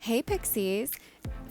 Hey Pixies!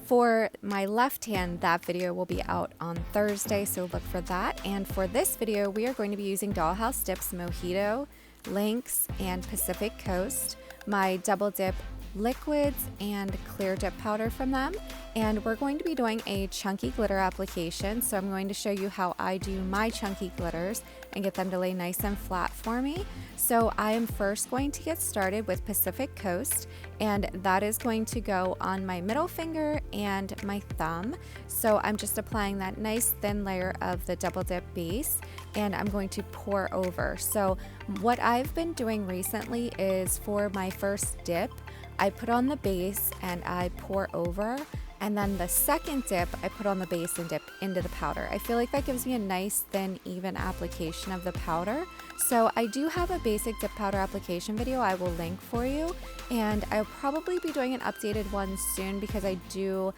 For my left hand, that video will be out on Thursday, so look for that. And for this video, we are going to be using Dollhouse Dips Mojito, Lynx, and Pacific Coast, my double dip liquids and clear dip powder from them. And we're going to be doing a chunky glitter application. So I'm going to show you how I do my chunky glitters and get them to lay nice and flat for me. So I am first going to get started with Pacific Coast, and that is going to go on my middle finger and my thumb. So I'm just applying that nice thin layer of the double dip base, and I'm going to pour over. So what I've been doing recently is for my first dip, I put on the base and I pour over, and then the second dip I put on the base and dip into the powder. I feel like that gives me a nice thin even application of the powder. So I do have a basic dip powder application video I will link for you, and I'll probably be doing an updated one soon because I do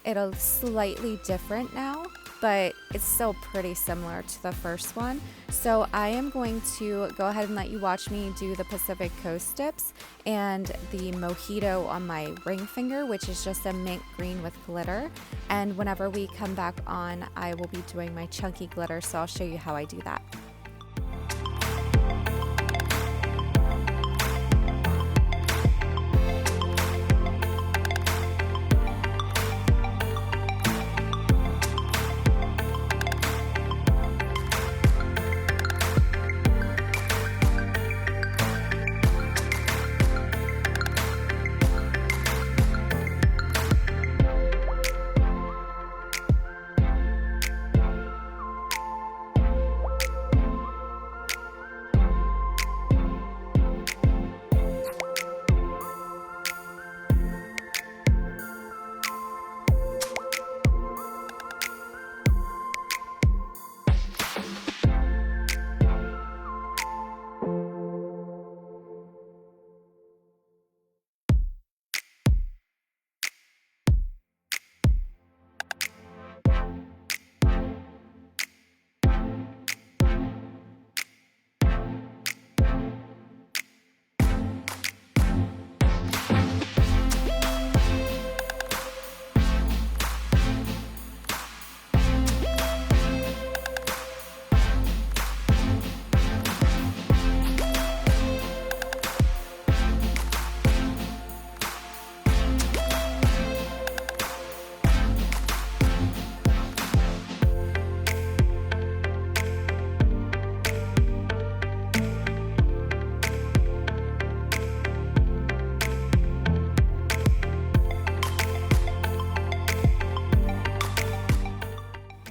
it a slightly different now, but it's still pretty similar to the first one. So I am going to go ahead and let you watch me do the Pacific Coast dips and the Mojito on my ring finger, which is just a mint green with glitter. And whenever we come back on, I will be doing my chunky glitter, so I'll show you how I do that.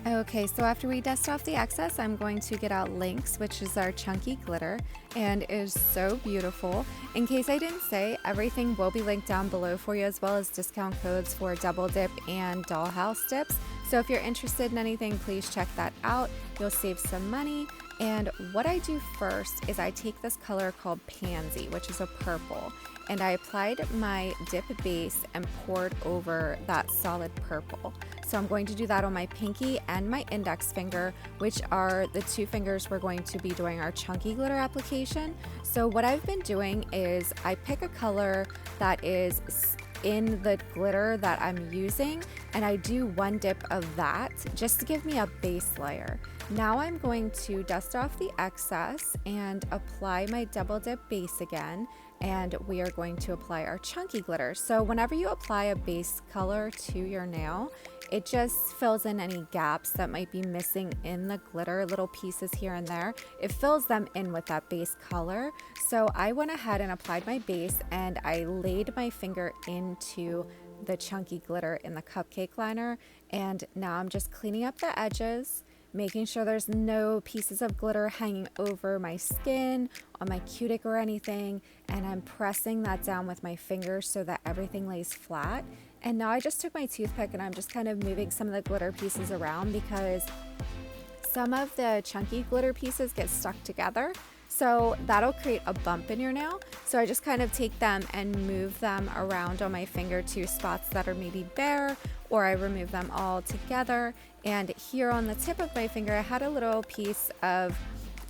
Okay, so after we dust off the excess, I'm going to get out Lynx, which is our chunky glitter, and it is so beautiful. In case I didn't say, everything will be linked down below for you, as well as discount codes for Double Dip and Dollhouse Dips. So if you're interested in anything, please check that out. You'll save some money. And what I do first is I take this color called Pansy, which is a purple, and I applied my dip base and poured over that solid purple. So I'm going to do that on my pinky and my index finger, which are the two fingers we're going to be doing our chunky glitter application. So what I've been doing is I pick a color that is in the glitter that I'm using, and I do one dip of that just to give me a base layer. Now I'm going to dust off the excess and apply my double dip base again, and we are going to apply our chunky glitter. So whenever you apply a base color to your nail, it just fills in any gaps that might be missing in the glitter, little pieces here and there. It fills them in with that base color. So I went ahead and applied my base, and I laid my finger into the chunky glitter in the cupcake liner. And now I'm just cleaning up the edges, making sure there's no pieces of glitter hanging over my skin, on my cuticle or anything, and I'm pressing that down with my fingers so that everything lays flat. And now I just took my toothpick and I'm just kind of moving some of the glitter pieces around because some of the chunky glitter pieces get stuck together. So that'll create a bump in your nail. So I just kind of take them and move them around on my finger to spots that are maybe bare, or I remove them all together. And here on the tip of my finger, I had a little piece of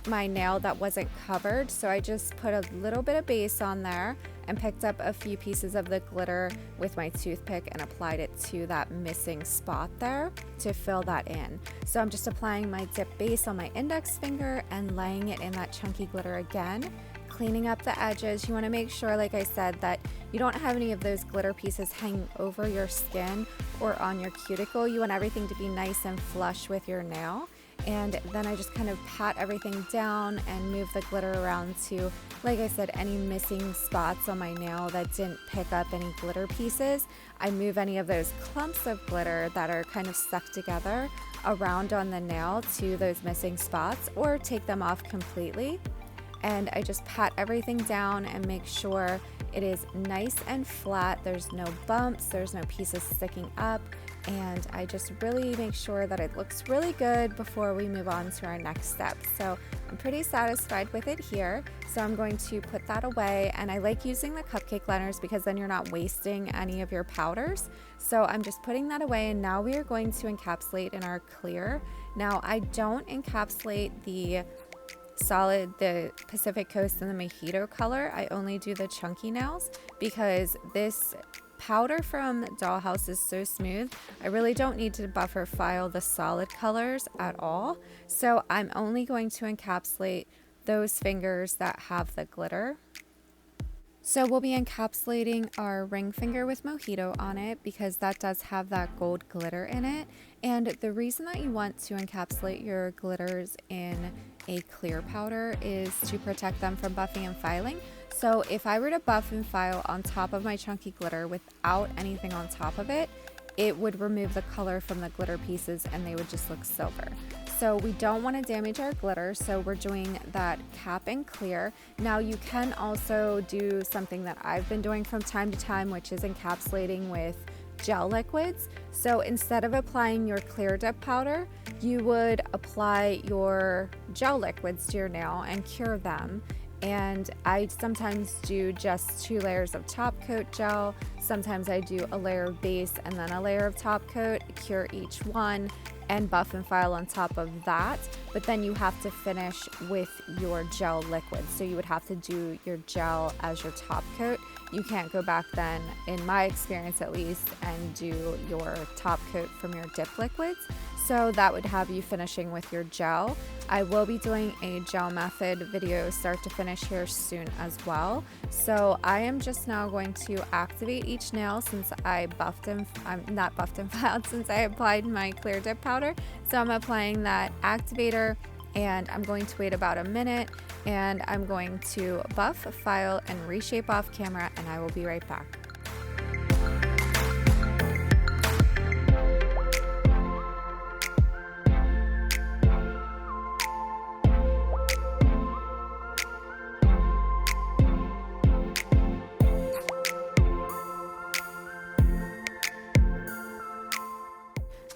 my nail that wasn't covered, so I just put a little bit of base on there and picked up a few pieces of the glitter with my toothpick and applied it to that missing spot there to fill that in. So I'm just applying my dip base on my index finger and laying it in that chunky glitter again, cleaning up the edges. You want to make sure, like I said, that you don't have any of those glitter pieces hanging over your skin or on your cuticle. You want everything to be nice and flush with your nail. And then I just kind of pat everything down and move the glitter around to, like I said, any missing spots on my nail that didn't pick up any glitter pieces. I move any of those clumps of glitter that are kind of stuck together around on the nail to those missing spots, or take them off completely. And I just pat everything down and make sure it is nice and flat. There's no bumps, there's no pieces sticking up, and I just really make sure that it looks really good before we move on to our next step. So I'm pretty satisfied with it here. So I'm going to put that away, and I like using the cupcake liners because then you're not wasting any of your powders. So I'm just putting that away, and now we are going to encapsulate in our clear. Now I don't encapsulate the solid, the Pacific Coast and the Mojito color. I only do the chunky nails because this powder from Dollhouse is so smooth. I really don't need to buffer file the solid colors at all. So I'm only going to encapsulate those fingers that have the glitter. So we'll be encapsulating our ring finger with Mojito on it because that does have that gold glitter in it. And the reason that you want to encapsulate your glitters in a clear powder is to protect them from buffing and filing. So if I were to buff and file on top of my chunky glitter without anything on top of it, it would remove the color from the glitter pieces and they would just look silver. So we don't want to damage our glitter, so we're doing that cap and clear. Now you can also do something that I've been doing from time to time, which is encapsulating with gel liquids. So instead of applying your clear dip powder, you would apply your gel liquids to your nail and cure them. And I sometimes do just 2 layers of top coat gel. Sometimes I do a layer of base and then a layer of top coat, cure each one, and buff and file on top of that. But then you have to finish with your gel liquid. So you would have to do your gel as your top coat. You can't go back then, in my experience at least, and do your top coat from your dip liquids. So that would have you finishing with your gel. I will be doing a gel method video start to finish here soon as well. So I am just now going to activate each nail since I filed since I applied my clear dip powder. So I'm applying that activator and I'm going to wait about a minute and I'm going to buff, file, and reshape off camera, and I will be right back.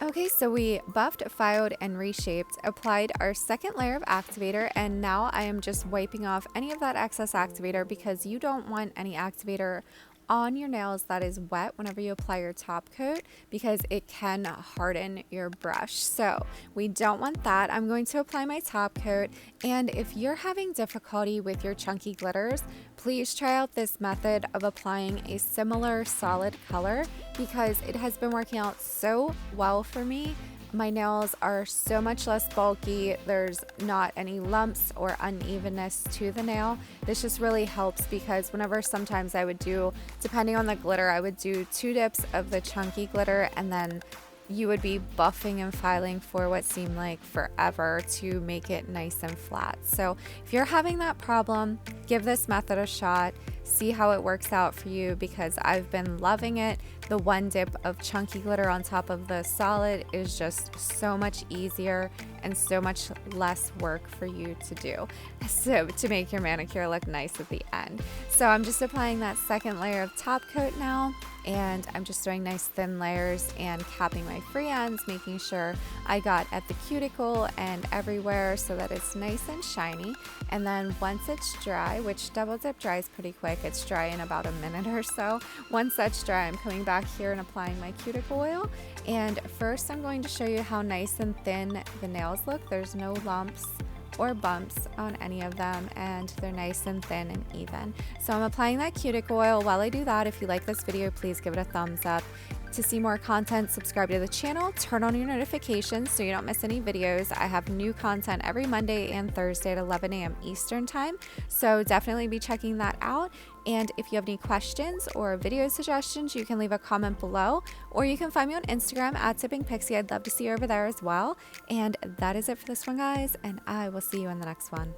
Okay, so we buffed, filed, and reshaped, applied our second layer of activator, and now I am just wiping off any of that excess activator because you don't want any activator on your nails that is wet whenever you apply your top coat because it can harden your brush. So we don't want that. I'm going to apply my top coat, and if you're having difficulty with your chunky glitters, please try out this method of applying a similar solid color because it has been working out so well for me. My nails are so much less bulky. There's not any lumps or unevenness to the nail. This just really helps because whenever sometimes I would do, depending on the glitter, I would do 2 dips of the chunky glitter and then you would be buffing and filing for what seemed like forever to make it nice and flat. So if you're having that problem, give this method a shot. See how it works out for you because I've been loving it. The 1 dip of chunky glitter on top of the solid is just so much easier and so much less work for you to do. So to make your manicure look nice at the end. So I'm just applying that second layer of top coat now, and I'm just doing nice thin layers and capping my free ends, making sure I got at the cuticle and everywhere so that it's nice and shiny. And then once it's dry, which double dip dries pretty quick, it's dry in about a minute or so. Once that's dry, I'm coming back here and applying my cuticle oil. And first I'm going to show you how nice and thin the nails look. There's no lumps or bumps on any of them, and they're nice and thin and even. So I'm applying that cuticle oil. While I do that, if you like this video, please give it a thumbs up. To see more content, subscribe to the channel, turn on your notifications so you don't miss any videos. I have new content every Monday and Thursday at 11 a.m. Eastern time, so definitely be checking that out. And if you have any questions or video suggestions, you can leave a comment below, or you can find me on Instagram at tippingpixie. I'd love to see you over there as well. And that is it for this one, guys, and I will see you in the next one.